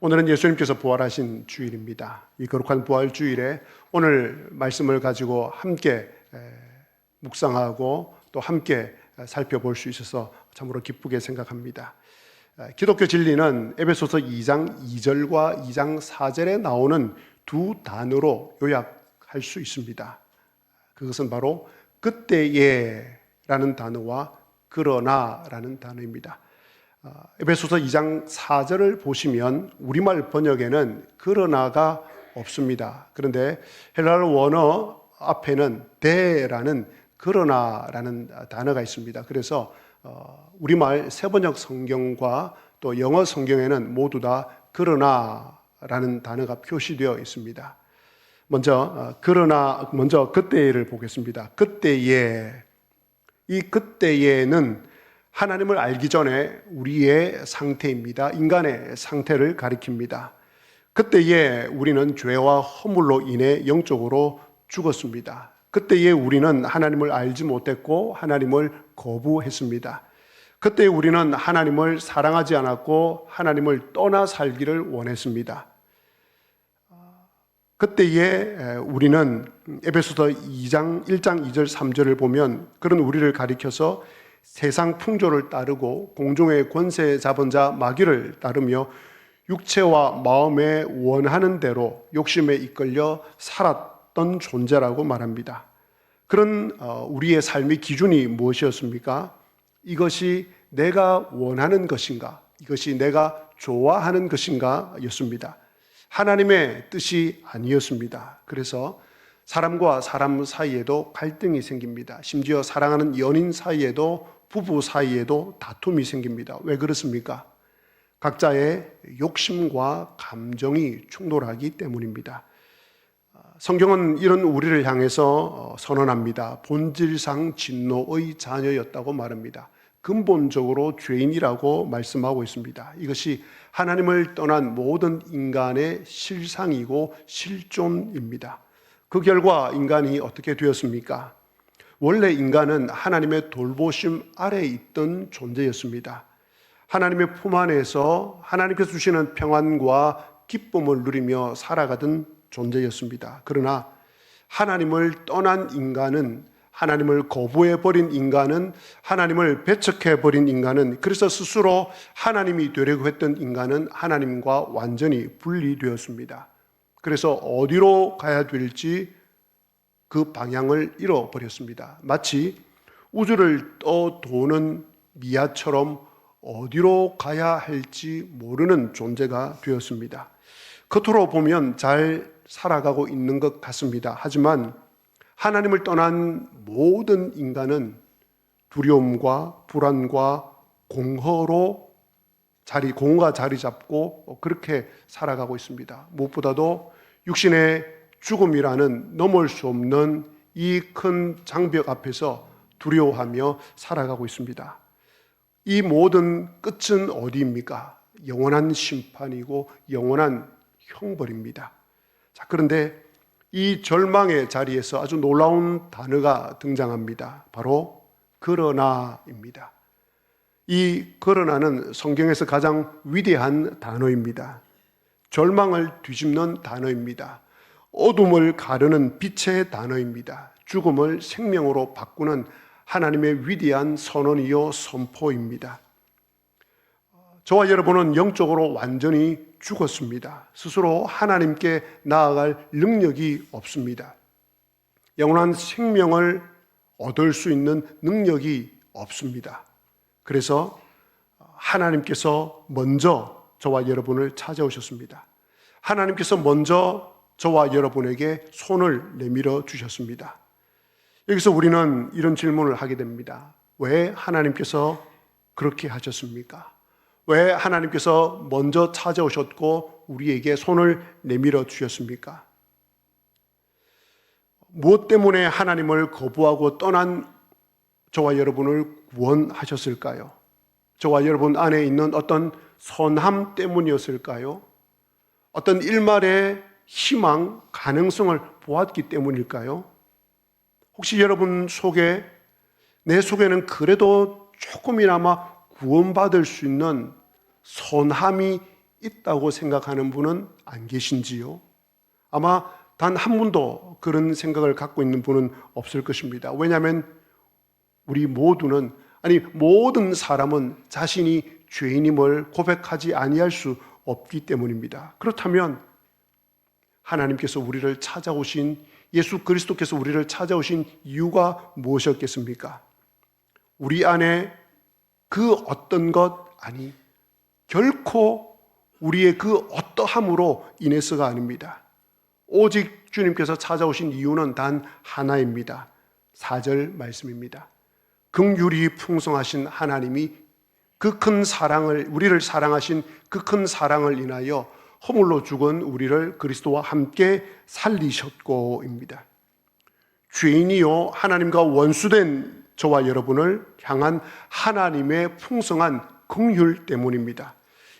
오늘은 예수님께서 부활하신 주일입니다. 이 거룩한 부활 주일에 오늘 말씀을 가지고 함께 묵상하고 또 함께 살펴볼 수 있어서 참으로 기쁘게 생각합니다. 기독교 진리는 에베소서 2장 2절과 2장 4절에 나오는 두 단어로 요약할 수 있습니다. 그것은 바로 그때에라는 단어와 그러나라는 단어입니다. 에베소서 2장 4절을 보시면 우리말 번역에는 그러나가 없습니다. 그런데 헬라어 원어 앞에는 대라는 그러나라는 단어가 있습니다. 그래서 우리말 세번역 성경과 또 영어 성경에는 모두 다 그러나라는 단어가 표시되어 있습니다. 먼저 그때를 보겠습니다. 그때에, 이 그때에는 하나님을 알기 전에 우리의 상태입니다. 인간의 상태를 가리킵니다. 그때에 우리는 죄와 허물로 인해 영적으로 죽었습니다. 그때에 우리는 하나님을 알지 못했고 하나님을 거부했습니다. 그때 우리는 하나님을 사랑하지 않았고 하나님을 떠나 살기를 원했습니다. 그때에 우리는 에베소서 1장 2절 3절을 보면 그런 우리를 가리켜서 세상 풍조를 따르고 공중의 권세 잡은 자 마귀를 따르며 육체와 마음에 원하는 대로 욕심에 이끌려 살았던 존재라고 말합니다. 그런 우리의 삶의 기준이 무엇이었습니까? 이것이 내가 원하는 것인가? 이것이 내가 좋아하는 것인가? 였습니다. 하나님의 뜻이 아니었습니다. 그래서 사람과 사람 사이에도 갈등이 생깁니다. 심지어 사랑하는 연인 사이에도 부부 사이에도 다툼이 생깁니다. 왜 그렇습니까? 각자의 욕심과 감정이 충돌하기 때문입니다. 성경은 이런 우리를 향해서 선언합니다. 본질상 진노의 자녀였다고 말합니다. 근본적으로 죄인이라고 말씀하고 있습니다. 이것이 하나님을 떠난 모든 인간의 실상이고 실존입니다. 그 결과 인간이 어떻게 되었습니까? 원래 인간은 하나님의 돌보심 아래에 있던 존재였습니다. 하나님의 품 안에서 하나님께서 주시는 평안과 기쁨을 누리며 살아가던 존재였습니다. 그러나 하나님을 떠난 인간은, 하나님을 거부해버린 인간은, 하나님을 배척해버린 인간은, 그래서 스스로 하나님이 되려고 했던 인간은 하나님과 완전히 분리되었습니다. 그래서 어디로 가야 될지 그 방향을 잃어버렸습니다. 마치 우주를 떠도는 미아처럼 어디로 가야 할지 모르는 존재가 되었습니다. 겉으로 보면 잘 살아가고 있는 것 같습니다. 하지만 하나님을 떠난 모든 인간은 두려움과 불안과 공허가 자리 잡고 그렇게 살아가고 있습니다. 무엇보다도 육신의 죽음이라는 넘을 수 없는 이 큰 장벽 앞에서 두려워하며 살아가고 있습니다. 이 모든 끝은 어디입니까? 영원한 심판이고 영원한 형벌입니다. 자, 그런데 이 절망의 자리에서 아주 놀라운 단어가 등장합니다. 바로 그러나입니다. 이 그러나는 성경에서 가장 위대한 단어입니다. 절망을 뒤집는 단어입니다. 어둠을 가르는 빛의 단어입니다. 죽음을 생명으로 바꾸는 하나님의 위대한 선언이요 선포입니다. 저와 여러분은 영적으로 완전히 죽었습니다. 스스로 하나님께 나아갈 능력이 없습니다. 영원한 생명을 얻을 수 있는 능력이 없습니다. 그래서 하나님께서 먼저 저와 여러분을 찾아오셨습니다. 하나님께서 먼저 저와 여러분에게 손을 내밀어 주셨습니다. 여기서 우리는 이런 질문을 하게 됩니다. 왜 하나님께서 그렇게 하셨습니까? 왜 하나님께서 먼저 찾아오셨고 우리에게 손을 내밀어 주셨습니까? 무엇 때문에 하나님을 거부하고 떠난 저와 여러분을 구원하셨을까요? 저와 여러분 안에 있는 어떤 선함 때문이었을까요? 어떤 일말의 희망, 가능성을 보았기 때문일까요? 혹시 여러분 속에, 내 속에는 그래도 조금이나마 구원받을 수 있는 선함이 있다고 생각하는 분은 안 계신지요? 아마 단 한 분도 그런 생각을 갖고 있는 분은 없을 것입니다. 왜냐하면 우리 모두는, 모든 사람은 자신이 죄인임을 고백하지 아니할 수 없기 때문입니다. 그렇다면 하나님께서 우리를 찾아오신, 예수 그리스도께서 우리를 찾아오신 이유가 무엇이었겠습니까? 우리 안에 그 어떤 것, 결코 우리의 그 어떠함으로 인해서가 아닙니다. 오직 주님께서 찾아오신 이유는 단 하나입니다. 4절 말씀입니다. 긍휼이 풍성하신 하나님이 그 큰 사랑을, 우리를 사랑하신 그 큰 사랑을 인하여 허물로 죽은 우리를 그리스도와 함께 살리셨고입니다. 죄인이요 하나님과 원수된 저와 여러분을 향한 하나님의 풍성한 긍휼 때문입니다.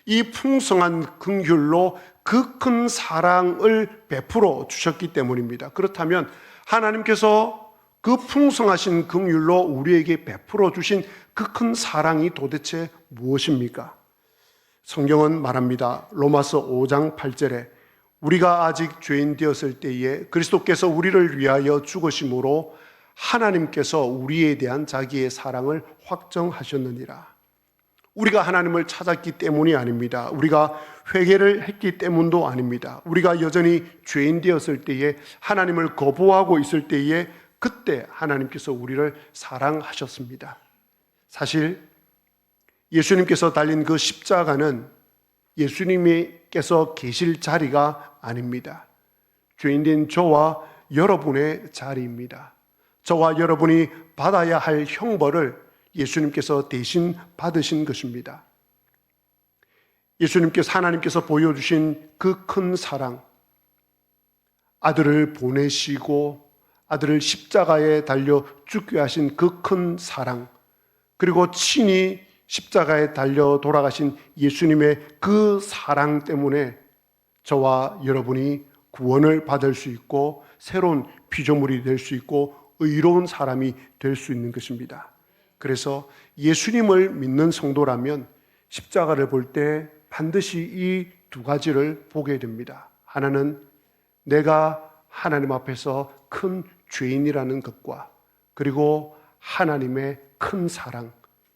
이 풍성한 긍휼로 그 큰 사랑을 베풀어 주셨기 때문입니다. 그렇다면 하나님께서 그 풍성하신 긍휼로 우리에게 베풀어 주신 그 큰 사랑이 도대체 무엇입니까? 성경은 말합니다. 로마서 5장 8절에 우리가 아직 죄인 되었을 때에 그리스도께서 우리를 위하여 죽으심으로 하나님께서 우리에 대한 자기의 사랑을 확정하셨느니라. 우리가 하나님을 찾았기 때문이 아닙니다. 우리가 회개를 했기 때문도 아닙니다. 우리가 여전히 죄인 되었을 때에, 하나님을 거부하고 있을 때에 그때 하나님께서 우리를 사랑하셨습니다. 사실 예수님께서 달린 그 십자가는 예수님께서 계실 자리가 아닙니다. 죄인된 저와 여러분의 자리입니다. 저와 여러분이 받아야 할 형벌을 예수님께서 대신 받으신 것입니다. 예수님께서, 하나님께서 보여주신 그 큰 사랑, 아들을 보내시고 아들을 십자가에 달려 죽게 하신 그 큰 사랑, 그리고 친히 십자가에 달려 돌아가신 예수님의 그 사랑 때문에 저와 여러분이 구원을 받을 수 있고 새로운 피조물이 될 수 있고 의로운 사람이 될 수 있는 것입니다. 그래서 예수님을 믿는 성도라면 십자가를 볼 때 반드시 이 두 가지를 보게 됩니다. 하나는 내가 하나님 앞에서 큰 죄인이라는 것과, 그리고 하나님의 큰 사랑,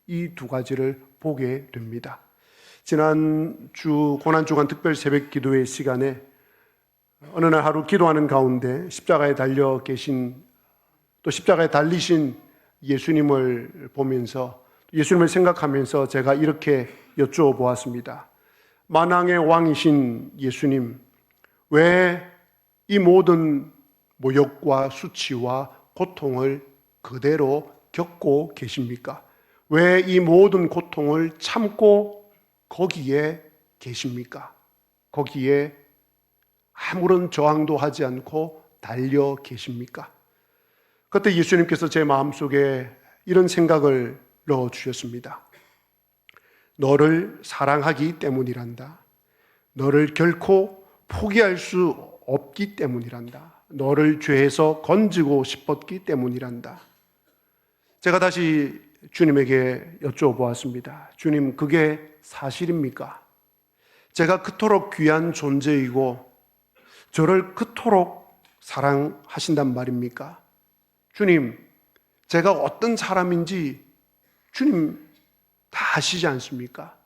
이 두 가지를 보게 됩니다. 지난주 고난주간 특별 새벽 기도회 시간에 어느 날 하루 기도하는 가운데 십자가에 달려 계신, 또 십자가에 달리신 예수님을 보면서, 예수님을 생각하면서 제가 이렇게 여쭈어 보았습니다. 만왕의 왕이신 예수님, 왜 이 모든 모욕과 수치와 고통을 그대로 겪고 계십니까? 왜 이 모든 고통을 참고 거기에 계십니까? 거기에 아무런 저항도 하지 않고 달려 계십니까? 그때 예수님께서 제 마음속에 이런 생각을 넣어주셨습니다. 너를 사랑하기 때문이란다. 너를 결코 포기할 수 없기 때문이란다. 너를 죄에서 건지고 싶었기 때문이란다. 제가 다시 주님에게 여쭤보았습니다. 주님, 그게 사실입니까? 제가 그토록 귀한 존재이고 저를 그토록 사랑하신단 말입니까? 주님, 제가 어떤 사람인지 주님 다 아시지 않습니까?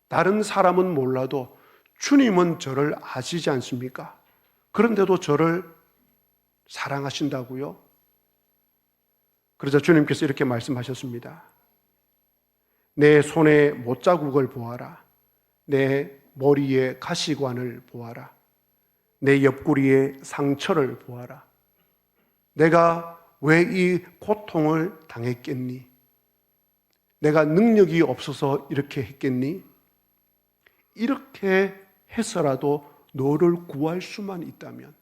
다른 사람은 몰라도 주님은 저를 아시지 않습니까? 그런데도 저를 사랑하신다고요? 그러자 주님께서 이렇게 말씀하셨습니다. 내 손에 못자국을 보아라. 내 머리에 가시관을 보아라. 내 옆구리에 상처를 보아라. 내가 왜 이 고통을 당했겠니? 내가 능력이 없어서 이렇게 했겠니? 이렇게 해서라도 너를 구할 수만 있다면,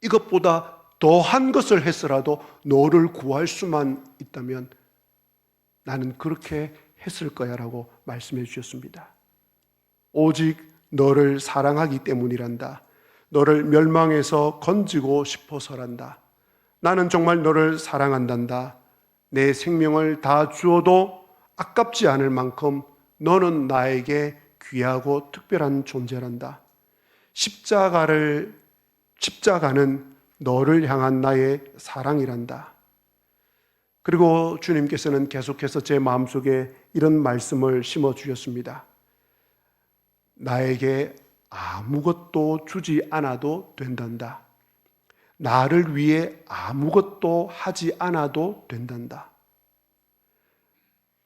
이것보다 더한 것을 해서라도 너를 구할 수만 있다면 나는 그렇게 했을 거야 라고 말씀해 주셨습니다. 오직 너를 사랑하기 때문이란다. 너를 멸망에서 건지고 싶어서란다. 나는 정말 너를 사랑한단다. 내 생명을 다 주어도 아깝지 않을 만큼 너는 나에게 귀하고 특별한 존재란다. 십자가는 너를 향한 나의 사랑이란다. 그리고 주님께서는 계속해서 제 마음속에 이런 말씀을 심어주셨습니다. 나에게 아무것도 주지 않아도 된단다. 나를 위해 아무것도 하지 않아도 된단다.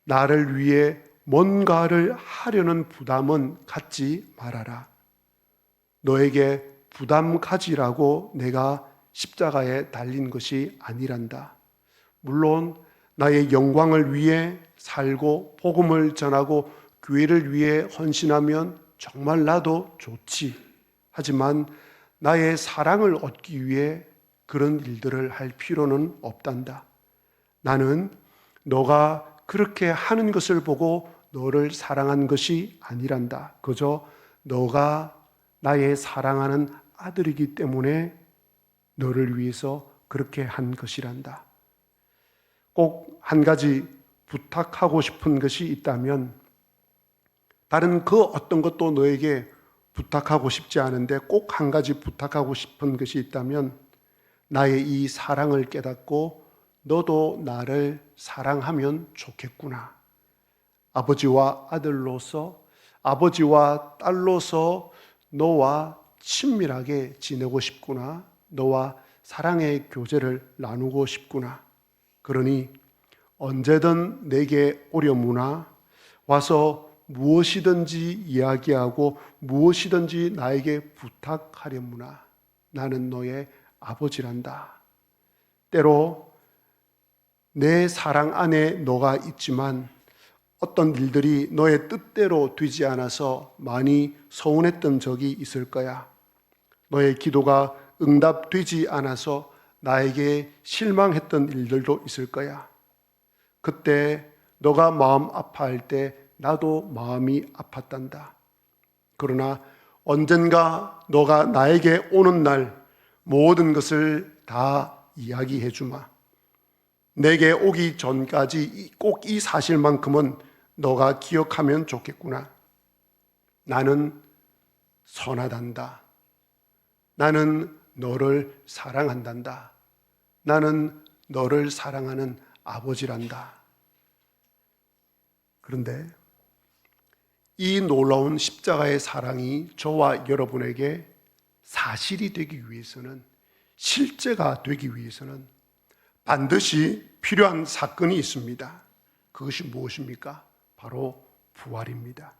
나를 위해 뭔가를 하려는 부담은 갖지 말아라. 너에게 부담 가지라고 내가 십자가에 달린 것이 아니란다. 물론 나의 영광을 위해 살고 복음을 전하고 교회를 위해 헌신하면 정말 나도 좋지. 하지만 나의 사랑을 얻기 위해 그런 일들을 할 필요는 없단다. 나는 너가 그렇게 하는 것을 보고 너를 사랑한 것이 아니란다. 그저 너가 나의 사랑하는 아들이기 때문에 너를 위해서 그렇게 한 것이란다. 꼭 한 가지 부탁하고 싶은 것이 있다면, 다른 그 어떤 것도 너에게 부탁하고 싶지 않은데 꼭 한 가지 부탁하고 싶은 것이 있다면, 나의 이 사랑을 깨닫고 너도 나를 사랑하면 좋겠구나. 아버지와 아들로서, 아버지와 딸로서 너와 친밀하게 지내고 싶구나. 너와 사랑의 교제를 나누고 싶구나. 그러니 언제든 내게 오려무나 와서 무엇이든지 이야기하고 무엇이든지 나에게 부탁하려무나. 나는 너의 아버지란다. 때로 내 사랑 안에 너가 있지만 어떤 일들이 너의 뜻대로 되지 않아서 많이 서운했던 적이 있을 거야. 너의 기도가 응답되지 않아서 나에게 실망했던 일들도 있을 거야. 그때 너가 마음 아파할 때 나도 마음이 아팠단다. 그러나 언젠가 너가 나에게 오는 날 모든 것을 다 이야기해 주마. 내게 오기 전까지 꼭 이 사실만큼은 너가 기억하면 좋겠구나. 나는 선하단다. 나는 너를 사랑한단다. 나는 너를 사랑하는 아버지란다. 그런데 이 놀라운 십자가의 사랑이 저와 여러분에게 사실이 되기 위해서는, 실제가 되기 위해서는 반드시 필요한 사건이 있습니다. 그것이 무엇입니까? 바로 부활입니다.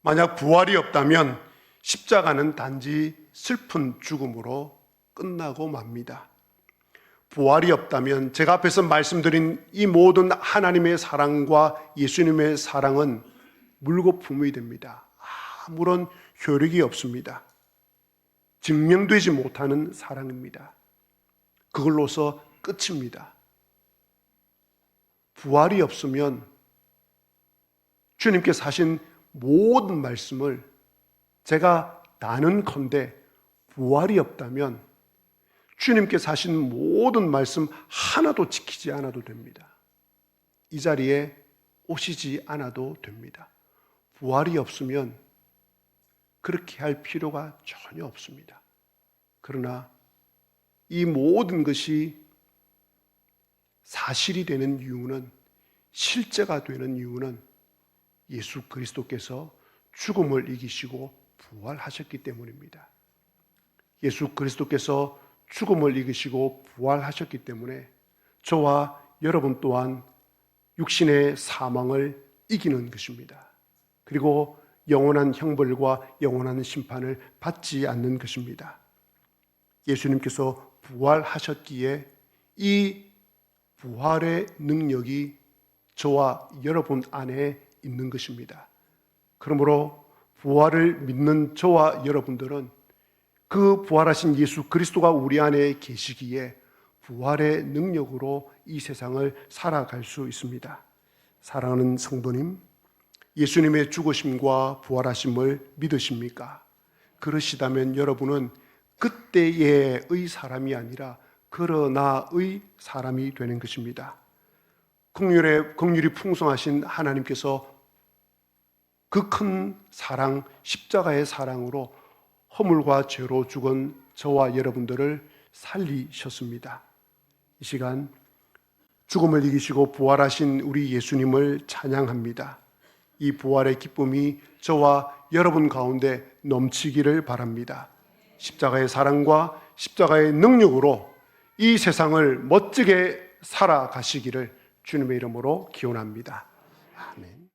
만약 부활이 없다면 십자가는 단지 슬픈 죽음으로 끝나고 맙니다. 부활이 없다면 제가 앞에서 말씀드린 이 모든 하나님의 사랑과 예수님의 사랑은 물거품이 됩니다. 아무런 효력이 없습니다. 증명되지 못하는 사랑입니다. 그걸로서 끝입니다. 부활이 없으면 주님께서 하신 모든 말씀을 제가 나는컨대 부활이 없다면 주님께서 하신 모든 말씀 하나도 지키지 않아도 됩니다. 이 자리에 오시지 않아도 됩니다. 부활이 없으면 그렇게 할 필요가 전혀 없습니다. 그러나 이 모든 것이 사실이 되는 이유는, 실제가 되는 이유는 예수 그리스도께서 죽음을 이기시고 부활하셨기 때문입니다. 예수 그리스도께서 죽음을 이기시고 부활하셨기 때문에 저와 여러분 또한 육신의 사망을 이기는 것입니다. 그리고 영원한 형벌과 영원한 심판을 받지 않는 것입니다. 예수님께서 부활하셨기에 이 부활의 능력이 저와 여러분 안에 있는 것입니다. 그러므로 부활을 믿는 저와 여러분들은 그 부활하신 예수 그리스도가 우리 안에 계시기에 부활의 능력으로 이 세상을 살아갈 수 있습니다. 사랑하는 성도님, 예수님의 죽으심과 부활하심을 믿으십니까? 그러시다면 여러분은 그때의 사람이 아니라 그러나의 사람이 되는 것입니다. 긍휼이 풍성하신 하나님께서 그 큰 사랑, 십자가의 사랑으로 허물과 죄로 죽은 저와 여러분들을 살리셨습니다. 이 시간 죽음을 이기시고 부활하신 우리 예수님을 찬양합니다. 이 부활의 기쁨이 저와 여러분 가운데 넘치기를 바랍니다. 십자가의 사랑과 십자가의 능력으로 이 세상을 멋지게 살아가시기를 주님의 이름으로 기원합니다. 아멘.